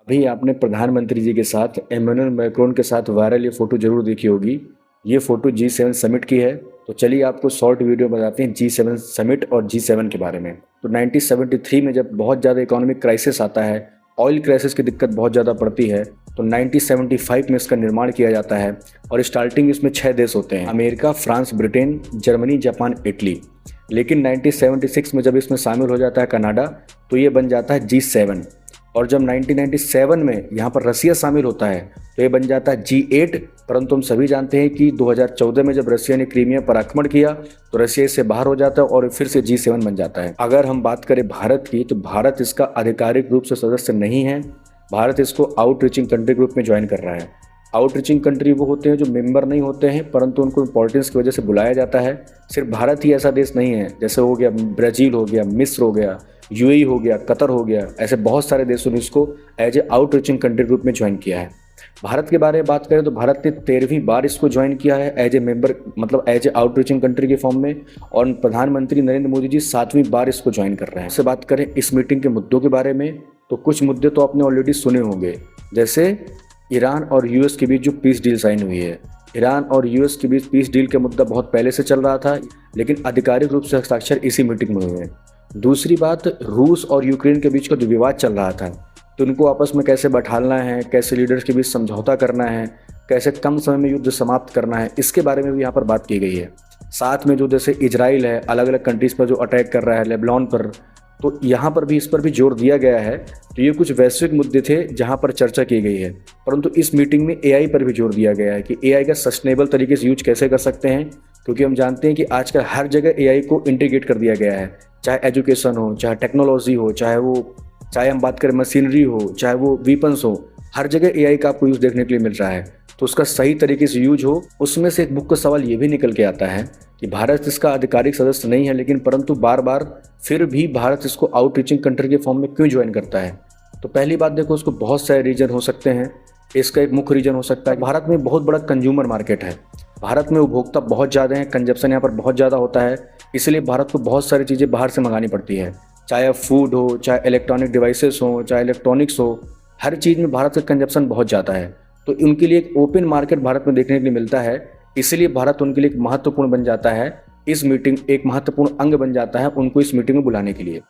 अभी आपने प्रधानमंत्री जी के साथ एमेनुअल मैक्रोन के साथ वायरल ये फ़ोटो ज़रूर देखी होगी। ये फ़ोटो G7 समिट की है। तो चलिए आपको शॉर्ट वीडियो बताते हैं G7 समिट और G7 के बारे में। तो 1973 में जब बहुत ज़्यादा इकोनॉमिक क्राइसिस आता है, ऑयल क्राइसिस की दिक्कत बहुत ज़्यादा पड़ती है, तो 1975 में इसका निर्माण किया जाता है और स्टार्टिंग इसमें 6 देश होते हैं: America, France, Britain, Germany, Japan, Italy. लेकिन 1976 में जब इसमें शामिल हो जाता है कनाडा, तो ये बन जाता है G7। और जब 1997 में यहाँ पर रसिया शामिल होता है तो ये बन जाता है G8। परंतु हम सभी जानते हैं कि 2014 में जब रसिया ने क्रीमिया पर आक्रमण किया तो रसिया इससे बाहर हो जाता है और फिर से G7 बन जाता है। अगर हम बात करें भारत की, तो भारत इसका आधिकारिक रूप से सदस्य नहीं है। भारत इसको आउटरीचिंग कंट्री ग्रुप में ज्वाइन कर रहा है। आउटरीचिंग कंट्री वो होते हैं जो मेंबर नहीं होते हैं, परंतु उनको इंपॉर्टेंस की वजह से बुलाया जाता है। सिर्फ भारत ही ऐसा देश नहीं है, जैसे हो गया ब्राज़ील, हो गया मिस्र, हो गया यूएई, हो गया कतर, हो गया, ऐसे बहुत सारे देशों ने इसको एज ए आउटरीचिंग कंट्री ग्रुप में ज्वाइन किया है। भारत के बारे में बात करें तो भारत ने 13वीं बार इसको ज्वाइन किया है एज ए मेंबर, मतलब एज ए आउटरीचिंग कंट्री के फॉर्म में। और प्रधानमंत्री नरेंद्र मोदी जी 7वीं बार इसको ज्वाइन कर रहे हैं। इससे बात करें इस मीटिंग के मुद्दों के बारे में, तो कुछ मुद्दे तो आपने ऑलरेडी सुने होंगे, जैसे ईरान और यूएस के बीच जो पीस डील साइन हुई है। ईरान और यूएस के बीच पीस डील का मुद्दा बहुत पहले से चल रहा था, लेकिन आधिकारिक रूप से हस्ताक्षर इसी मीटिंग में हुए हैं। दूसरी बात, रूस और यूक्रेन के बीच का जो विवाद चल रहा था, तो उनको आपस में कैसे बैठालना है, कैसे लीडर्स के बीच समझौता करना है, कैसे कम समय में युद्ध समाप्त करना है, इसके बारे में भी यहाँ पर बात की गई है। साथ में जो जैसे इजराइल है, अलग अलग कंट्रीज़ पर जो अटैक कर रहा है, लेबनान पर, तो यहाँ पर भी इस पर भी जोर दिया गया है। तो ये कुछ वैश्विक मुद्दे थे जहाँ पर चर्चा की गई है। परंतु इस मीटिंग में एआई पर भी जोर दिया गया है कि एआई का सस्टेनेबल तरीके से यूज कैसे कर सकते हैं, क्योंकि हम जानते हैं कि आजकल हर जगह एआई को इंटीग्रेट कर दिया गया है। चाहे एजुकेशन हो, चाहे टेक्नोलॉजी हो, चाहे हम बात करें मशीनरी हो, चाहे वो वीपन्स हो, हर जगह एआई का आपको यूज़ देखने के लिए मिल रहा है। तो उसका सही तरीके से यूज हो। उसमें से एक बुक का सवाल ये भी निकल के आता है कि भारत इसका आधिकारिक सदस्य नहीं है, लेकिन परंतु बार बार फिर भी भारत इसको आउटरीचिंग कंट्री के फॉर्म में क्यों ज्वाइन करता है। तो पहली बात देखो, उसको बहुत सारे रीजन हो सकते हैं। इसका एक मुख्य रीजन हो सकता है भारत में बहुत बड़ा कंज्यूमर मार्केट है। भारत में उपभोक्ता बहुत ज़्यादा हैं, कंजप्शन यहाँ पर बहुत ज़्यादा होता है, इसलिए भारत को बहुत सारी चीज़ें बाहर से मंगानी पड़ती है। चाहे फूड हो, चाहे इलेक्ट्रॉनिक डिवाइसेस हो, चाहे इलेक्ट्रॉनिक्स हो, हर चीज़ में भारत का कंजप्शन बहुत ज़्यादा है। तो उनके लिए एक ओपन मार्केट भारत में देखने के लिए मिलता है, इसलिए भारत उनके लिए एक महत्वपूर्ण बन जाता है। इस मीटिंग एक महत्वपूर्ण अंग बन जाता है उनको इस मीटिंग में बुलाने के लिए।